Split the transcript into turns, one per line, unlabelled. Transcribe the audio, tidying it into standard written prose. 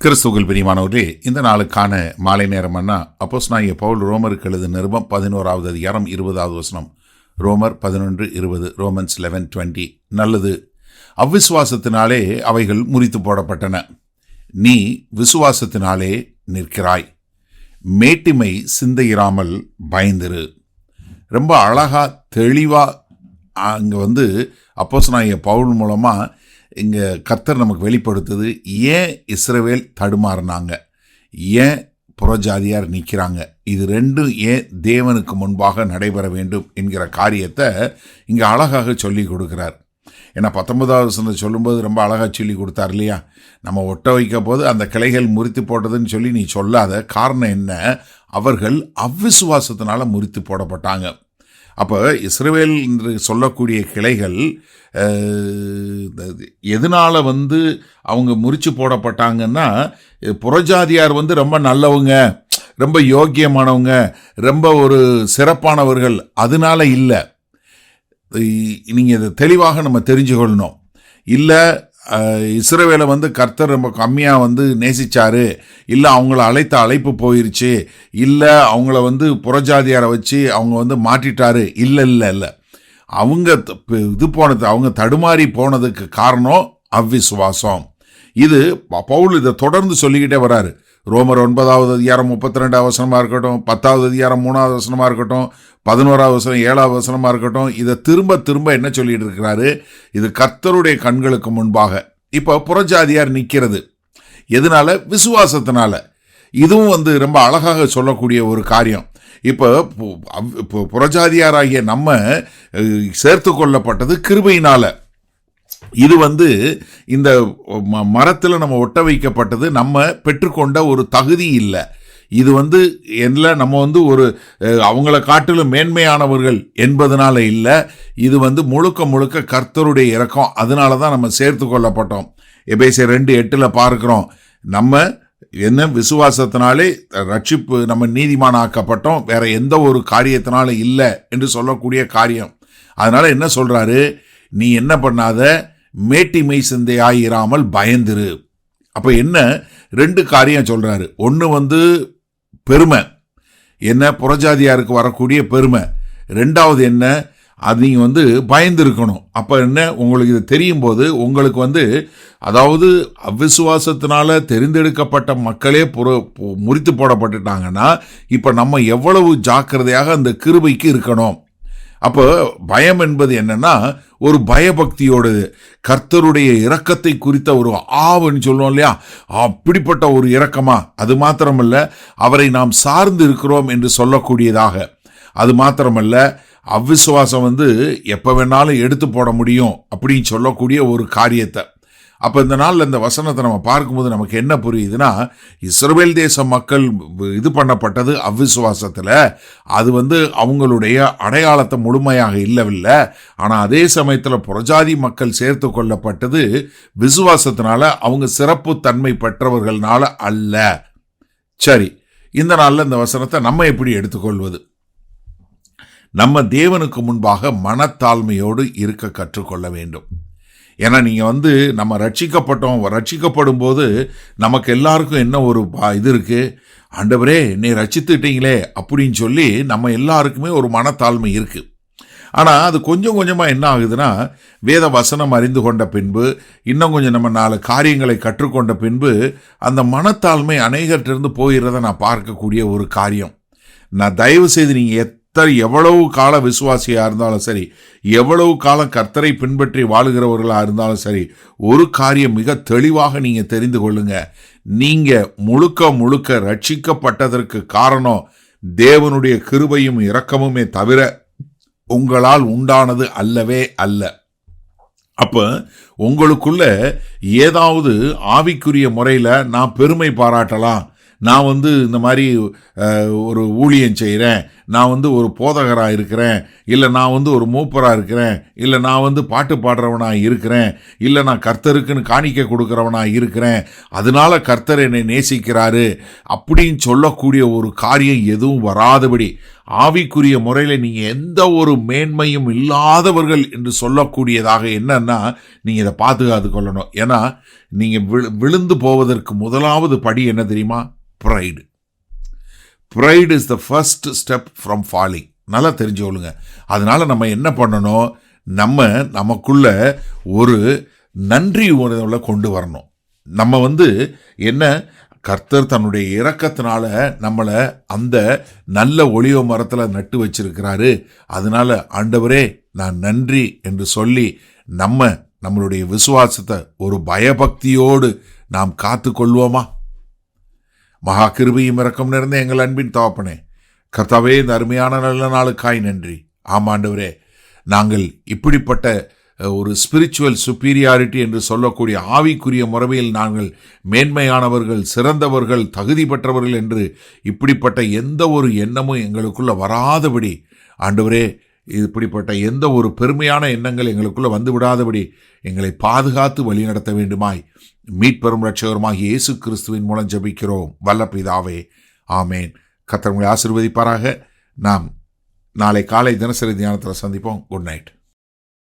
கிறிஸ்துவுக்குள் பிரியமானவர்களே, இந்த நாளுக்கான மாலை நேரம்னா அப்போஸ்தலனாகிய பவுல் ரோமருக்கு எழுதின நிருபம் 11வது அதிகாரம் 20வது வசனம். ரோமர் 11:20, ரோமன்ஸ் 11:20. நல்லது, அவ்விசுவாசத்தினாலே அவைகள் முறித்து போடப்பட்டன. நீ விசுவாசத்தினாலே நிற்கிறாய். மேட்டிமை சிந்தையிராமல் பயந்திரு. ரொம்ப அழகா தெளிவா அங்கே அப்போஸ்தலனாகிய பவுல் மூலமாக இங்கே கர்த்தர் நமக்கு வெளிப்படுத்துது. ஏன் இஸ்ரவேல் தடுமாறினாங்க, ஏன் புறஜாதியார் நிற்கிறாங்க, இது ரெண்டும் ஏன் தேவனுக்கு முன்பாக நடைபெற வேண்டும் என்கிற காரியத்தை இங்கே அழகாக சொல்லி கொடுக்குறார். ஏன்னா 19வது வசனத்தை சொல்லும்போது ரொம்ப அழகாக சொல்லி கொடுத்தார் இல்லையா? நம்ம ஒட்ட வைக்க போது அந்த கிளைகள் முறித்து போட்டதுன்னு சொல்லி நீ சொல்லாத. காரணம் என்ன? அவர்கள் அவ்விசுவாசத்தினால முறித்து போடப்பட்டாங்க. அப்போ இஸ்ரவேல் என்று சொல்லக்கூடிய கிளைகள் எதனால் அவங்க முறிச்சு போடப்பட்டாங்கன்னா, புறஜாதியார் ரொம்ப நல்லவங்க, ரொம்ப யோக்கியமானவங்க, ரொம்ப ஒரு சிறப்பானவர்கள், அதனால இல்லை. நீங்கள் இதை தெளிவாக நம்ம தெரிஞ்சுக்கொள்ளணும். இல்லை இஸ்ரவேலை கர்த்தர் ரொம்ப கம்மியாக நேசிச்சாரு, இல்லை அவங்கள அழைத்த அழைப்பு போயிருச்சு, இல்லை அவங்கள புறஜாதியாரை வச்சு அவங்க மாற்றிட்டாரு, இல்லை இல்லை இல்லை. அவங்க அவங்க தடுமாறி போனதுக்கு காரணம் அவ்விசுவாசம். இது பவுல் இதை தொடர்ந்து சொல்லிக்கிட்டே வராரு. ரோமர் 9வது அதிகாரம் 32வது வசனமாக இருக்கட்டும், 10வது அதிகாரம் 3வது வசனமாக இருக்கட்டும், 11வது வசனம் 7வது வசனமாக இருக்கட்டும், இதை திரும்ப திரும்ப என்ன சொல்லிட்டு இருக்கிறாரு? இது கர்த்தருடைய கண்களுக்கு முன்பாக. இப்போ புறஜாதியார் நிற்கிறது எதனால? விசுவாசத்தினால. இதுவும் ரொம்ப அழகாக சொல்லக்கூடிய ஒரு காரியம். இப்போ புறஜாதியாராகிய நம்ம சேர்த்து கொள்ளப்பட்டது கிருபையினால. இது இந்த மரத்தில் நம்ம ஒட்ட வைக்கப்பட்டது நம்ம பெற்றுக்கொண்ட ஒரு தகுதி இல்லை. இது எல்லாம் நம்ம ஒரு அவங்கள காட்டிலும் மேன்மையானவர்கள் என்பதனால இல்லை. இது முழுக்க முழுக்க கர்த்தருடைய இரக்கம். அதனால தான் நம்ம சேர்த்து கொள்ளப்பட்டோம். எபேசியர் 2:8 பார்க்கிறோம், நம்ம என்ன விசுவாசத்தினாலே ரட்சிப்பு, நம்ம நீதிமானாக்கப்பட்டோம், வேற எந்த ஒரு காரியத்தினால இல்லை என்று சொல்லக்கூடிய காரியம். அதனால என்ன சொல்றாரு? நீ என்ன பண்ணாத, மேட்டிமை சிந்தையாயிராமல் பயந்திரு. அப்ப என்ன? 2 காரியம் சொல்றாரு. ஒன்று பெருமை, என்ன புறஜாதியாருக்கு வரக்கூடிய பெருமை. 2வது என்ன? அது நீங்கள் பயந்து இருக்கணும். அப்போ என்ன? உங்களுக்கு இது தெரியும் போது உங்களுக்கு அதாவது அவ்விசுவாசத்தினால தெரிந்தெடுக்கப்பட்ட மக்களே முறித்து போடப்பட்டுட்டாங்கன்னா, இப்போ நம்ம எவ்வளவு ஜாக்கிரதையாக அந்த கிருபைக்கு இருக்கணும். அப்போ பயம் என்பது என்னன்னா, ஒரு பயபக்தியோடது, கர்த்தருடைய இரக்கத்தை குறித்த ஒரு ஆவன்னு சொல்லுவோம் இல்லையா? அப்படிப்பட்ட ஒரு இரக்கமா? அது மாத்திரமல்ல, அவரை நாம் சார்ந்து இருக்கிறோம் என்று சொல்லக்கூடியதாக. அது மாத்திரமல்ல, அவ்விசுவாசம் எப்போ வேணாலும் எடுத்து போட முடியும் அப்படின்னு சொல்லக்கூடிய ஒரு காரியத்தை. அப்போ இந்த நாளில் இந்த வசனத்தை நம்ம பார்க்கும்போது நமக்கு என்ன புரியுதுன்னா, இஸ்ரவேல் தேச மக்கள் இது பண்ணப்பட்டது அவ்விசுவாசத்தில். அது அவங்களுடைய அடையாளத்தை முழுமையாக இல்லவில்லை. ஆனால் அதே சமயத்தில் புறஜாதி மக்கள் சேர்த்து கொள்ளப்பட்டது விசுவாசத்தினால, அவங்க சிறப்பு தன்மை பெற்றவர்கள்னால அல்ல. சரி, இந்த நாளில் இந்த வசனத்தை நம்ம எப்படி எடுத்துக்கொள்வது? நம்ம தேவனுக்கு முன்பாக மனத்தாழ்மையோடு இருக்க கற்றுக்கொள்ள வேண்டும். ஏன்னா நீங்கள் நம்ம ரட்சிக்கப்படும் போது நமக்கு எல்லாருக்கும் என்ன ஒரு இது இருக்குது? ஆண்டவரே என்னை ரட்சித்துட்டீங்களே அப்படின்னு சொல்லி நம்ம எல்லாருக்குமே ஒரு மனத்தாழ்மை இருக்குது. ஆனால் அது கொஞ்சம் கொஞ்சமாக என்ன ஆகுதுன்னா, வேத வசனம் அறிந்து கொண்ட பின்பு, இன்னும் கொஞ்சம் நம்ம 4 காரியங்களை கற்றுக்கொண்ட பின்பு, அந்த மனத்தாழ்மை அநேகத்திலிருந்து போகிறத நான் பார்க்கக்கூடிய ஒரு காரியம். நான் தயவு செய்து நீங்கள் எவ்வளவு கால விசுவாசியாக இருந்தாலும் சரி, எவ்வளவு காலம் கர்த்தரை பின்பற்றி வாழுகிறவர்களாக இருந்தாலும் சரி, ஒரு காரியம் மிக தெளிவாக நீங்கள் தெரிந்து கொள்ளுங்க. நீங்கள் முழுக்க முழுக்க ரட்சிக்கப்பட்டதற்கு காரணம் தேவனுடைய கிருபையும் இரக்கமுமே தவிர உங்களால் உண்டானது அல்லவே அல்ல. அப்போ உங்களுக்குள்ள ஏதாவது ஆவிக்குரிய முறையில் நான் பெருமை பாராட்டலாம், நான் இந்த மாதிரி ஒரு ஊழியம் செய்கிறேன், நான் வந்து ஒரு போதகராக இருக்கிறேன், இல்லை நான் வந்து ஒரு மூப்பராக இருக்கிறேன், இல்லை நான் வந்து பாட்டு பாடுறவனாக இருக்கிறேன், இல்லை நான் கர்த்தருக்குன்னு காணிக்கை கொடுக்குறவனாக இருக்கிறேன், அதனால கர்த்தர் என்னை நேசிக்கிறாரு அப்படின்னு சொல்லக்கூடிய ஒரு காரியம் எதுவும் வராதபடி ஆவிக்குரிய முறையில் நீங்கள் எந்த ஒரு மேன்மையும் இல்லாதவர்கள் என்று சொல்லக்கூடியதாக என்னன்னா நீங்கள் இதை பாதுகாத்து கொள்ளணும். ஏன்னா நீங்கள் விழுந்து போவதற்கு முதலாவது படி என்ன தெரியுமா? Pride. Pride is the first step from falling. நல்லா தெரிஞ்சு கொள்ளுங்க. அதனால நம்ம என்ன பண்ணணும்? நமக்குள்ள ஒரு நன்றி உணர்வுல கொண்டு வரணும். நம்ம வந்து என்ன, கர்த்தர் தன்னுடைய இரக்கத்தினால நம்மளை அந்த நல்ல ஒலிவ மரத்தில் நட்டு வச்சிருக்கிறாரு. அதனால ஆண்டவரே நான் நன்றி என்று சொல்லி நம்மளுடைய விசுவாசத்தை ஒரு பயபக்தியோடு நாம் காத்து கொள்வோமா? மகா கிருபையும் இரக்கம் நிறைந்த எங்கள் அன்பின் தகப்பனே, கர்த்தாவே இந்த அருமையான நல்ல நாளுக்காய் நன்றி. ஆமாண்டவரே, நாங்கள் இப்படிப்பட்ட ஒரு ஸ்பிரிச்சுவல் சுப்பீரியாரிட்டி என்று சொல்லக்கூடிய ஆவிக்குரிய முறையில் நாங்கள் மேன்மையானவர்கள், சிறந்தவர்கள், தகுதி பெற்றவர்கள் என்று இப்படிப்பட்ட எந்த ஒரு எண்ணமும் எங்களுக்குள்ள வராதபடி ஆண்டவரே, இப்படிப்பட்ட எந்த ஒரு பெருமையான எண்ணங்கள் எங்களுக்குள்ள வந்து விடாதபடி எங்களை பாதுகாத்து வழிநடத்த வேண்டுமாய் மீட்பெரும் இரட்சகருமாகிய இயேசு கிறிஸ்துவின் மூலம் ஜெபிக்கிறோம் வல்ல பிதாவே, ஆமேன். கர்த்தர் உங்களை ஆசீர்வதிப்பாராக. நாம் நாளை காலை தினசரி தியானத்தில் சந்திப்போம். Good night.